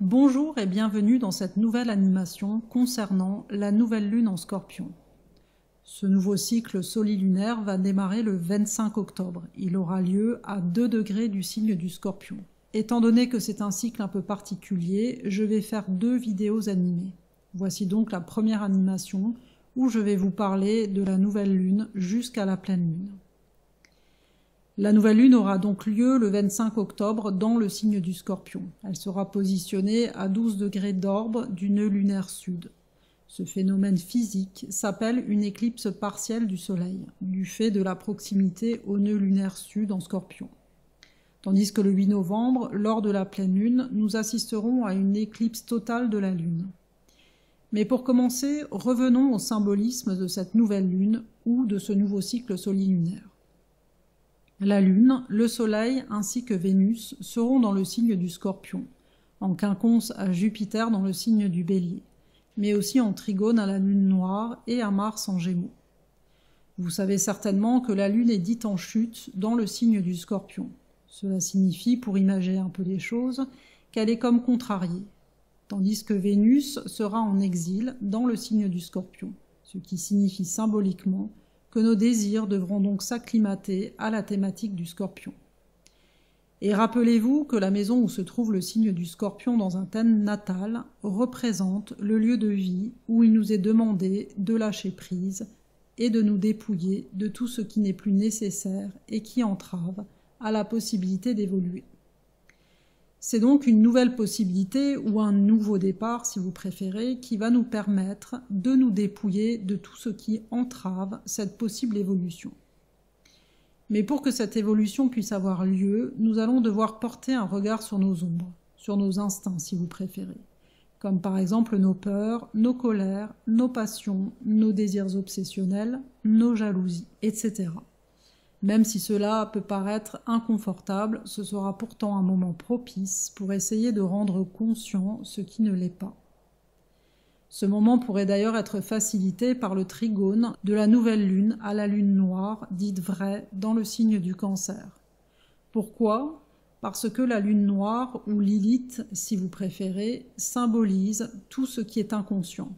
Bonjour et bienvenue dans cette nouvelle animation concernant la nouvelle lune en Scorpion. Ce nouveau cycle solilunaire va démarrer le 25 octobre. Il aura lieu à 2 degrés du signe du Scorpion. Étant donné que c'est un cycle un peu particulier, je vais faire 2 vidéos animées. Voici donc la première animation où je vais vous parler de la nouvelle lune jusqu'à la pleine lune. La nouvelle lune aura donc lieu le 25 octobre dans le signe du Scorpion. Elle sera positionnée à 12 degrés d'orbe du nœud lunaire sud. Ce phénomène physique s'appelle une éclipse partielle du Soleil, du fait de la proximité au nœud lunaire sud en Scorpion. Tandis que le 8 novembre, lors de la pleine lune, nous assisterons à une éclipse totale de la lune. Mais pour commencer, revenons au symbolisme de cette nouvelle lune ou de ce nouveau cycle solilunaire. La Lune, le Soleil ainsi que Vénus seront dans le signe du Scorpion, en quinconce à Jupiter dans le signe du Bélier, mais aussi en trigone à la Lune noire et à Mars en Gémeaux. Vous savez certainement que la Lune est dite en chute dans le signe du Scorpion. Cela signifie, pour imager un peu les choses, qu'elle est comme contrariée, tandis que Vénus sera en exil dans le signe du Scorpion, ce qui signifie symboliquement que nos désirs devront donc s'acclimater à la thématique du Scorpion. Et rappelez-vous que la maison où se trouve le signe du Scorpion dans un thème natal représente le lieu de vie où il nous est demandé de lâcher prise et de nous dépouiller de tout ce qui n'est plus nécessaire et qui entrave à la possibilité d'évoluer. C'est donc une nouvelle possibilité ou un nouveau départ, si vous préférez, qui va nous permettre de nous dépouiller de tout ce qui entrave cette possible évolution. Mais pour que cette évolution puisse avoir lieu, nous allons devoir porter un regard sur nos ombres, sur nos instincts, si vous préférez, comme par exemple nos peurs, nos colères, nos passions, nos désirs obsessionnels, nos jalousies, etc. Même si cela peut paraître inconfortable, ce sera pourtant un moment propice pour essayer de rendre conscient ce qui ne l'est pas. Ce moment pourrait d'ailleurs être facilité par le trigone de la nouvelle lune à la lune noire, dite vraie, dans le signe du Cancer. Pourquoi ? Parce que la lune noire, ou Lilith si vous préférez, symbolise tout ce qui est inconscient.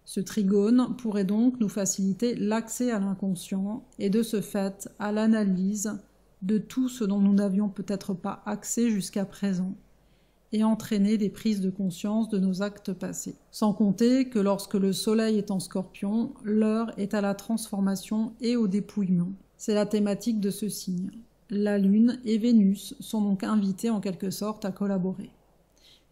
Ce trigone pourrait donc nous faciliter l'accès à l'inconscient et de ce fait à l'analyse de tout ce dont nous n'avions peut-être pas accès jusqu'à présent et entraîner des prises de conscience de nos actes passés. Sans compter que lorsque le Soleil est en Scorpion, l'heure est à la transformation et au dépouillement. C'est la thématique de ce signe. La Lune et Vénus sont donc invités en quelque sorte à collaborer.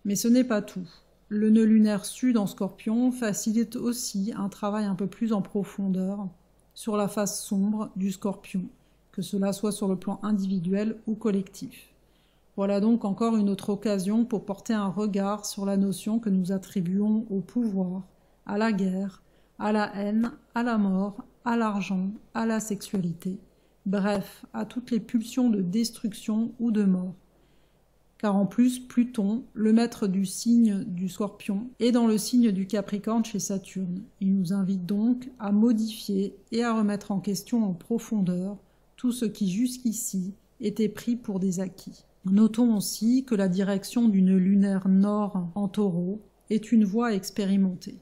Mais ce n'est pas tout. Le nœud lunaire sud en Scorpion facilite aussi un travail un peu plus en profondeur sur la face sombre du Scorpion, que cela soit sur le plan individuel ou collectif. Voilà donc encore une autre occasion pour porter un regard sur la notion que nous attribuons au pouvoir, à la guerre, à la haine, à la mort, à l'argent, à la sexualité, bref, à toutes les pulsions de destruction ou de mort. Car en plus, Pluton, le maître du signe du Scorpion, est dans le signe du Capricorne chez Saturne. Il nous invite donc à modifier et à remettre en question en profondeur tout ce qui jusqu'ici était pris pour des acquis. Notons aussi que la direction du nœud lunaire nord en Taureau est une voie expérimentée.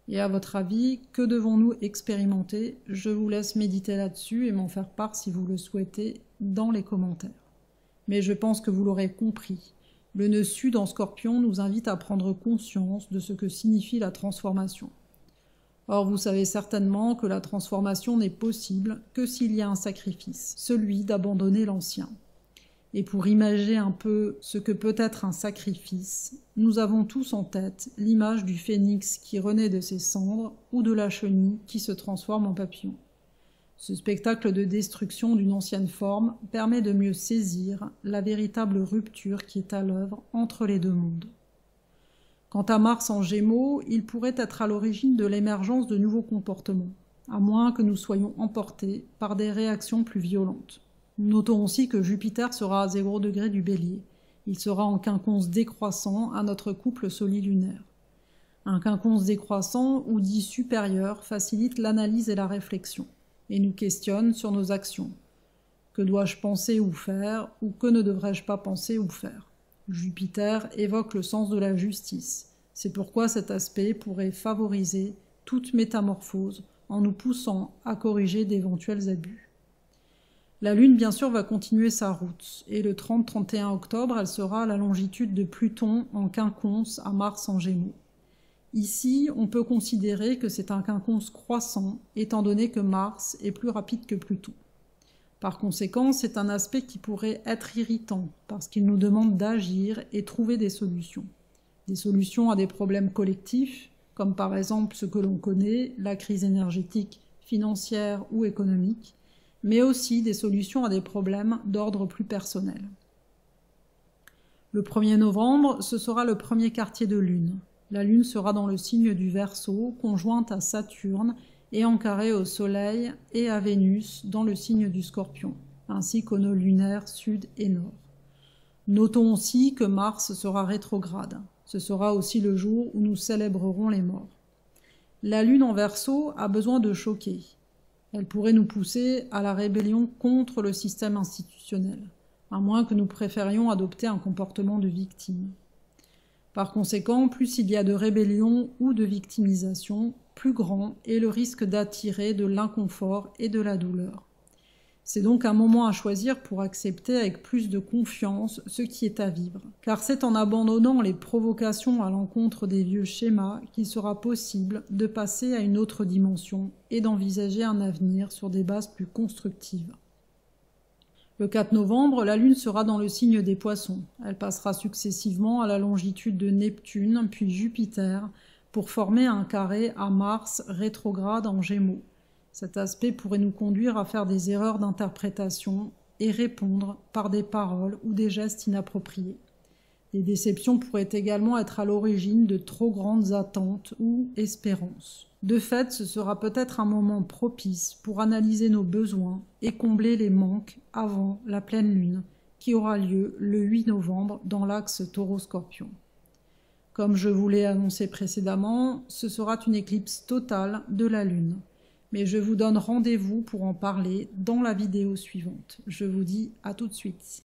Et à votre avis, que devons-nous expérimenter ? Je vous laisse méditer là-dessus et m'en faire part si vous le souhaitez dans les commentaires. Mais je pense que vous l'aurez compris, le nœud sud en Scorpion nous invite à prendre conscience de ce que signifie la transformation. Or, vous savez certainement que la transformation n'est possible que s'il y a un sacrifice, celui d'abandonner l'ancien. Et pour imager un peu ce que peut être un sacrifice, nous avons tous en tête l'image du phénix qui renaît de ses cendres ou de la chenille qui se transforme en papillon. Ce spectacle de destruction d'une ancienne forme permet de mieux saisir la véritable rupture qui est à l'œuvre entre les deux mondes. Quant à Mars en Gémeaux, il pourrait être à l'origine de l'émergence de nouveaux comportements, à moins que nous soyons emportés par des réactions plus violentes. Notons aussi que Jupiter sera à 0 degré du Bélier. Il sera en quinconce décroissant à notre couple solilunaire. Un quinconce décroissant ou dit supérieur facilite l'analyse et la réflexion, et nous questionne sur nos actions. Que dois-je penser ou faire, ou que ne devrais-je pas penser ou faire ? Jupiter évoque le sens de la justice. C'est pourquoi cet aspect pourrait favoriser toute métamorphose en nous poussant à corriger d'éventuels abus. La Lune, bien sûr, va continuer sa route, et le 30-31 octobre, elle sera à la longitude de Pluton en quinconce à Mars en Gémeaux. Ici, on peut considérer que c'est un quinconce croissant, étant donné que Mars est plus rapide que Pluton. Par conséquent, c'est un aspect qui pourrait être irritant, parce qu'il nous demande d'agir et trouver des solutions. Des solutions à des problèmes collectifs, comme par exemple ce que l'on connaît, la crise énergétique, financière ou économique, mais aussi des solutions à des problèmes d'ordre plus personnel. Le 1er novembre, ce sera le premier quartier de Lune. La Lune sera dans le signe du Verseau, conjointe à Saturne et en carré au Soleil et à Vénus dans le signe du Scorpion, ainsi qu'aux nœuds lunaires sud et nord. Notons aussi que Mars sera rétrograde. Ce sera aussi le jour où nous célébrerons les morts. La Lune en Verseau a besoin de choquer. Elle pourrait nous pousser à la rébellion contre le système institutionnel, à moins que nous préférions adopter un comportement de victime. Par conséquent, plus il y a de rébellion ou de victimisation, plus grand est le risque d'attirer de l'inconfort et de la douleur. C'est donc un moment à choisir pour accepter avec plus de confiance ce qui est à vivre, car c'est en abandonnant les provocations à l'encontre des vieux schémas qu'il sera possible de passer à une autre dimension et d'envisager un avenir sur des bases plus constructives. Le 4 novembre, la Lune sera dans le signe des Poissons. Elle passera successivement à la longitude de Neptune puis Jupiter pour former un carré à Mars rétrograde en Gémeaux. Cet aspect pourrait nous conduire à faire des erreurs d'interprétation et répondre par des paroles ou des gestes inappropriés. Les déceptions pourraient également être à l'origine de trop grandes attentes ou espérances. De fait, ce sera peut-être un moment propice pour analyser nos besoins et combler les manques avant la pleine lune, qui aura lieu le 8 novembre dans l'axe Taureau-Scorpion. Comme je vous l'ai annoncé précédemment, ce sera une éclipse totale de la Lune. Mais je vous donne rendez-vous pour en parler dans la vidéo suivante. Je vous dis à tout de suite.